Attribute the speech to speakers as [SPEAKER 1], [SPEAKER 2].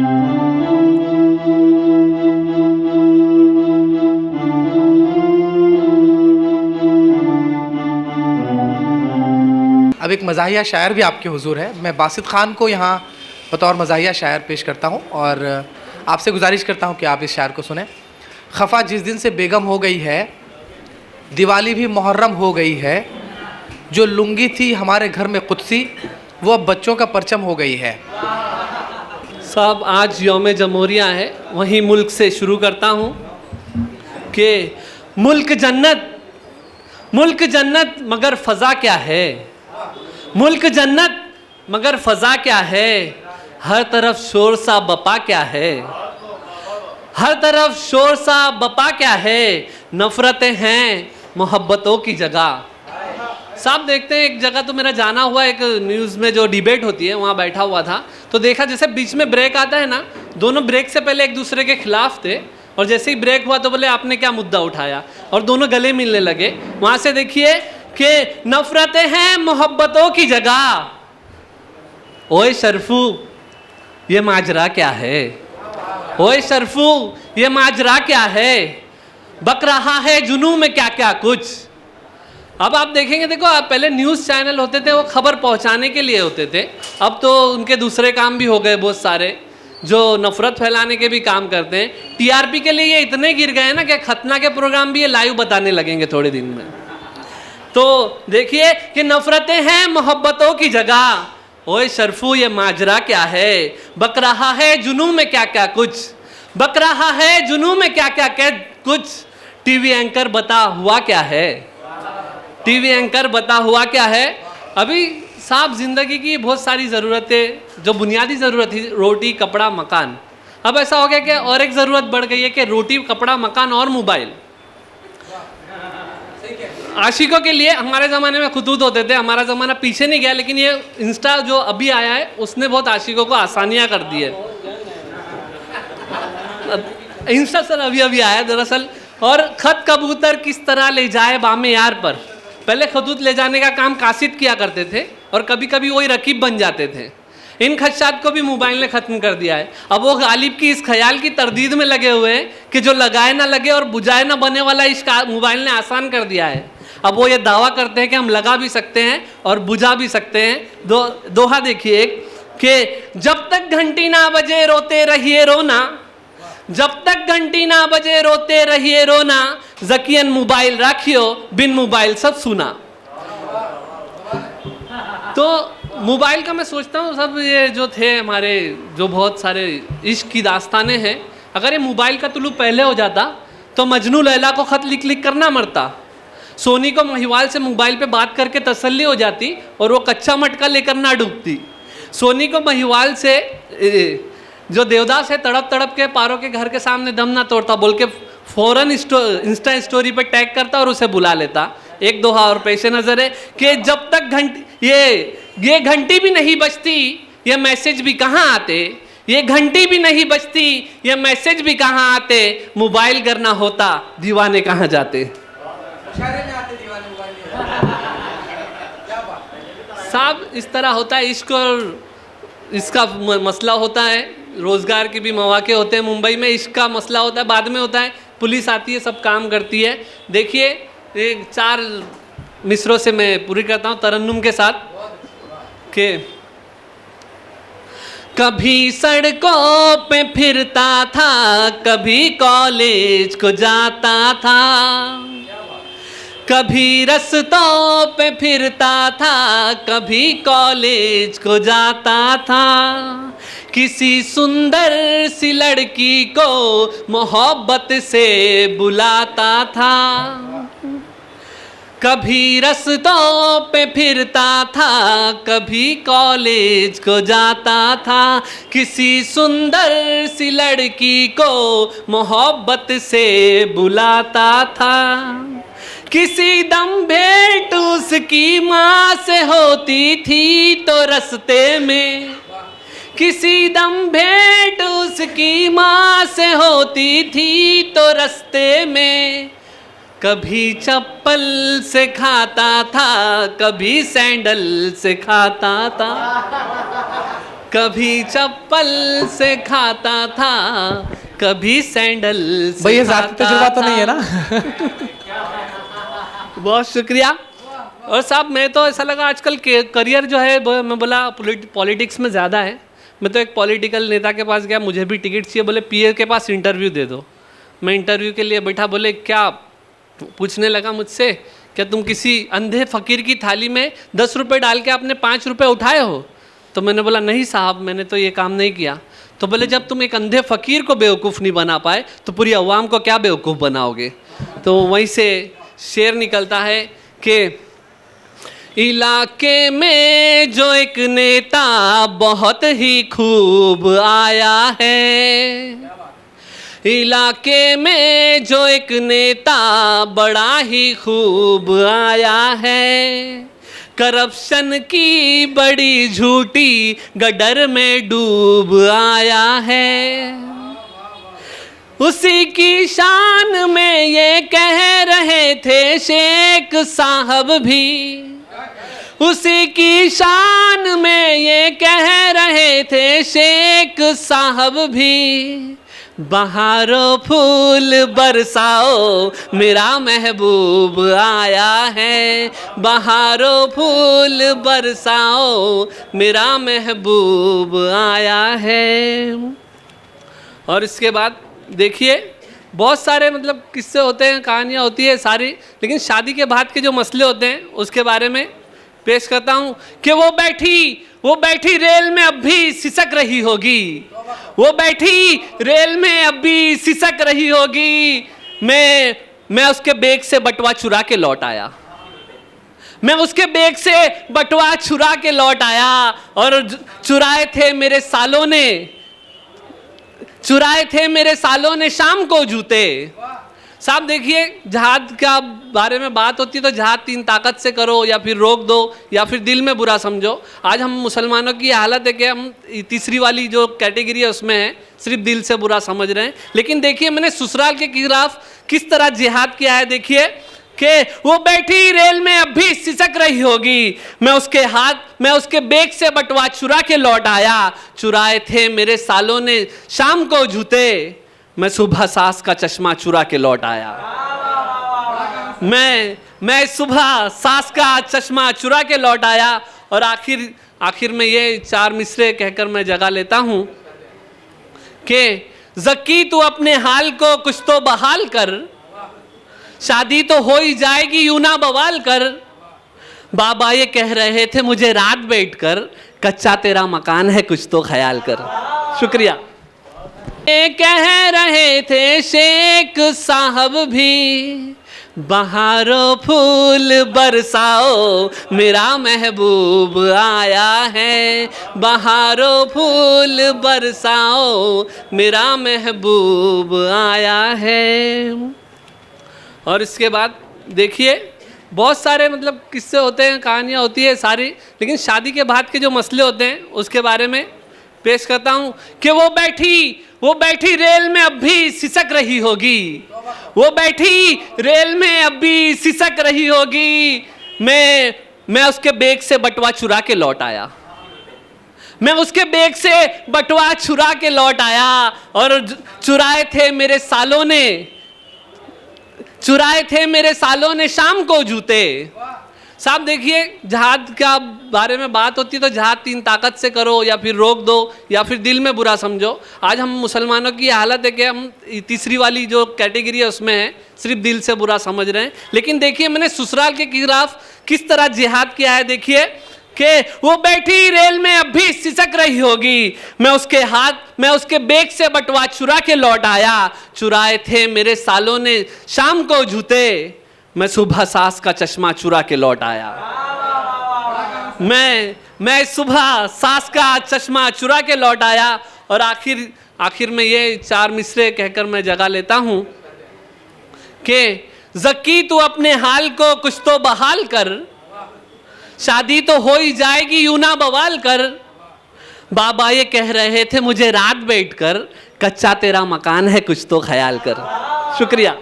[SPEAKER 1] अब एक मज़ाहिया शायर भी आपके हुजूर है। मैं बासित ख़ान को यहाँ बतौर मज़ाहिया शायर पेश करता हूँ और आपसे गुजारिश करता हूँ कि आप इस शायर को सुने। खफ़ा जिस दिन से बेगम हो गई है, दिवाली भी मुहर्रम हो गई है। जो लुंगी थी हमारे घर में कुदसी, वो अब बच्चों का परचम हो गई है।
[SPEAKER 2] साहब, आज यौम जमहूरिया है, वहीं मुल्क से शुरू करता हूँ कि मुल्क जन्नत मगर फ़ज़ा क्या है, मुल्क जन्नत मगर फ़ज़ा क्या है। हर तरफ शोर सा बपा क्या है, हर तरफ शोर सा बपा क्या है। नफ़रतें हैं मोहब्बतों की जगह। साहब देखते हैं, एक जगह तो मेरा जाना हुआ, एक न्यूज़ में जो डिबेट होती है वहाँ बैठा हुआ था, तो देखा जैसे बीच में ब्रेक आता है ना, दोनों ब्रेक से पहले एक दूसरे के खिलाफ थे और जैसे ही ब्रेक हुआ तो बोले आपने क्या मुद्दा उठाया, और दोनों गले मिलने लगे। वहाँ से देखिए कि नफ़रतें हैं मोहब्बतों की जगह। ओए शर्फू ये माजरा क्या है, ओए शर्फू ये माजरा क्या है। बक रहा है जुनू में क्या क्या कुछ। अब आप देखेंगे, देखो आप पहले न्यूज़ चैनल होते थे, वो खबर पहुंचाने के लिए होते थे। अब तो उनके दूसरे काम भी हो गए बहुत सारे, जो नफ़रत फैलाने के भी काम करते हैं। टीआरपी के लिए ये इतने गिर गए ना कि खतना के प्रोग्राम भी ये लाइव बताने लगेंगे थोड़े दिन में। तो देखिए कि नफ़रतें हैं मोहब्बतों की जगह। ओए शर्फू ये माजरा क्या है, बक रहा है जुनू में क्या क्या कुछ, बक रहा है जुनू में क्या क्या कुछ। टीवी एंकर बता हुआ क्या है, टीवी एंकर बता हुआ क्या है। अभी साहब ज़िंदगी की बहुत सारी ज़रूरतें, जो बुनियादी ज़रूरत थी, रोटी कपड़ा मकान, अब ऐसा हो गया कि और एक ज़रूरत बढ़ गई है कि रोटी कपड़ा मकान और मोबाइल। आशिकों के लिए हमारे ज़माने में खतूत होते थे, हमारा ज़माना पीछे नहीं गया, लेकिन ये इंस्टा जो अभी आया है उसने बहुत आशिकों को आसानियाँ कर दी है। इंस्टा सर अभी अभी आया दरअसल। और ख़त कबूतर किस तरह ले जाए बामे यार पर। पहले खतूत ले जाने का काम कासिद किया करते थे और कभी कभी वही रकीब बन जाते थे। इन खदशात को भी मोबाइल ने ख़त्म कर दिया है। अब वो गालिब की इस ख्याल की तरदीद में लगे हुए हैं कि जो लगाए ना लगे और बुझाए ना बने वाला इश्क मोबाइल ने आसान कर दिया है। अब वो ये दावा करते हैं कि हम लगा भी सकते हैं और बुझा भी सकते हैं। दोहा देखिए कि जब तक घंटी ना बजे रोते रहिए रोना, जब तक घंटी ना बजे रोते रहिए रोना, ज़कियन मोबाइल राखियो बिन मोबाइल सब सुना। तो मोबाइल का मैं सोचता हूँ सब ये जो थे हमारे, जो बहुत सारे इश्क की दास्तानें हैं, अगर ये मोबाइल का तुलू पहले हो जाता तो मजनू लैला को ख़त लिख लिख करना मरता, सोनी को महिवाल से मोबाइल पे बात करके तसल्ली हो जाती और वो कच्चा मटका लेकर ना डूबती। सोनी को महिवाल से जो देवदास है तड़प तड़प के पारों के घर के सामने दम ना तोड़ता बोल के फ़ौरन इंस्टा स्टोरी पे टैग करता और उसे बुला लेता। एक दोहा और पेशे नज़र है कि जब तक ये घंटी भी नहीं बजती ये मैसेज भी कहाँ आते, ये घंटी भी नहीं बजती ये मैसेज भी कहाँ आते, मोबाइल करना होता दीवाने कहाँ जाते। साहब इस तरह होता है इश्क, और इसका मसला होता है, रोज़गार के भी मौके होते हैं। मुंबई में इश्क का मसला होता है, बाद में होता है, पुलिस आती है, सब काम करती है। देखिए एक 4 मिसरों से मैं पूरी करता हूँ तरन्नुम के साथ कि कभी सड़कों पे फिरता था, कभी कॉलेज को जाता था, कभी रस्तों पे फिरता था, कभी कॉलेज को जाता था, किसी सुंदर सी लड़की को मोहब्बत से बुलाता था, कभी रस्तों पे फिरता था, कभी कॉलेज को जाता था, किसी सुंदर सी लड़की को मोहब्बत से बुलाता था, किसी दम भेंट उसकी माँ से होती थी तो रास्ते में, किसी दम भेंट उसकी माँ से होती थी तो रास्ते में, कभी चप्पल से खाता था, कभी सैंडल से खाता था। कभी चप्पल से खाता था, कभी सैंडल से
[SPEAKER 1] भाई ये ज़ाती
[SPEAKER 2] खाता
[SPEAKER 1] तजुर्बा तो
[SPEAKER 2] था।
[SPEAKER 1] नहीं है ना?
[SPEAKER 2] बहुत शुक्रिया। और साहब मैं तो ऐसा लगा आजकल करियर जो है मैं बोला पॉलिटिक्स में ज़्यादा है। मैं तो एक पॉलिटिकल नेता के पास गया, मुझे भी टिकट चाहिए, बोले पीए के पास इंटरव्यू दे दो। मैं इंटरव्यू के लिए बैठा, बोले क्या, पूछने लगा मुझसे, क्या तुम किसी अंधे फ़कीर की थाली में 10 रुपये डाल के आपने 5 रुपये उठाए हो? तो मैंने बोला नहीं साहब, मैंने तो ये काम नहीं किया। तो बोले जब तुम एक अंधे फ़कीर को बेवकूफ़ नहीं बना पाए तो पूरी अवाम को क्या बेवकूफ़ बनाओगे? तो वहीं से शेर निकलता है कि इलाके में जो एक नेता बहुत ही खूब आया है, इलाके में जो एक नेता बड़ा ही खूब आया है, करप्शन की बड़ी झूठी गडर में डूब आया है। उसी की शान में ये कह रहे थे शेख साहब भी, उसी की शान में ये कह रहे थे शेख साहब भी, बहारों फूल बरसाओ मेरा महबूब आया है, बहारों फूल बरसाओ मेरा महबूब आया है। और इसके बाद देखिए बहुत सारे मतलब किस्से होते हैं, कहानियाँ होती है सारी, लेकिन शादी के बाद के जो मसले होते हैं उसके बारे में पेश करता हूँ कि वो बैठी रेल में अब भी सिसक रही होगी, वो बैठी रेल में अब भी सिसक रही होगी। मैं उसके बैग से बटुआ चुरा के लौट आया, मैं उसके बैग से बटुआ चुरा के लौट आया, और चुराए थे मेरे सालों ने शाम को जूते। साहब देखिए जहाद का बारे में बात होती है तो जहाद 3 ताकत से करो, या फिर रोक दो, या फिर दिल में बुरा समझो। आज हम मुसलमानों की हालत है कि हम तीसरी वाली जो कैटेगरी है उसमें है, सिर्फ दिल से बुरा समझ रहे हैं। लेकिन देखिए मैंने ससुराल के खिलाफ किस तरह जिहाद किया है। देखिए कि वो बैठी रेल में अब भी सिसक रही होगी, मैं उसके बैग से बटुआ चुरा के लौट आया, चुराए थे मेरे सालों ने शाम को जूते, मैं सुबह सास का चश्मा चुरा के लौट आया। मैं सुबह सास का चश्मा चुरा के लौट आया। और आखिर में ये 4 मिसरे कहकर मैं जगा लेता हूं कि ज़की तू अपने हाल को कुछ तो बहाल कर, शादी तो हो ही जाएगी यूं ना बवाल कर, बाबा ये कह रहे थे मुझे रात बैठकर, कच्चा तेरा मकान है कुछ तो ख्याल कर। शुक्रिया। ये कह रहे थे शेख साहब भी, बहारों फूल बरसाओ मेरा महबूब आया है, बहारों फूल बरसाओ मेरा महबूब आया है। और इसके बाद देखिए बहुत सारे मतलब किस्से होते हैं, कहानियाँ होती है सारी, लेकिन शादी के बाद के जो मसले होते हैं उसके बारे में पेश करता हूँ कि वो बैठी रेल में अब भी सिसक रही होगी, वो बैठी रेल में अब भी सिसक रही होगी, मैं उसके बैग से बटुआ चुरा के लौट आया, मैं उसके बैग से बटुआ चुरा के लौट आया, और चुराए थे मेरे सालों ने शाम को जूते। साहब देखिए जहाद का बारे में बात होती है तो जहाद 3 ताकत से करो, या फिर रोक दो, या फिर दिल में बुरा समझो। आज हम मुसलमानों की हालत है कि हम तीसरी वाली जो कैटेगरी है उसमें है, सिर्फ दिल से बुरा समझ रहे हैं। लेकिन देखिए मैंने ससुराल के खिलाफ किस तरह जिहाद किया है। देखिए कि वो बैठी रेल में अब भी सिसक रही होगी, मैं उसके बैग से बटुआ चुरा के लौट आया, चुराए थे मेरे सालों ने शाम को जूते, मैं सुबह सास का चश्मा चुरा के लौट आया। मैं सुबह सास का चश्मा चुरा के लौट आया। और आखिर में ये 4 मिसरे कहकर मैं जगा लेता हूं कि ज़की तू अपने हाल को कुछ तो बहाल कर, शादी तो हो ही जाएगी यूं ना बवाल कर, बाबा ये कह रहे थे मुझे रात बैठकर, कच्चा तेरा मकान है कुछ तो ख्याल कर। शुक्रिया।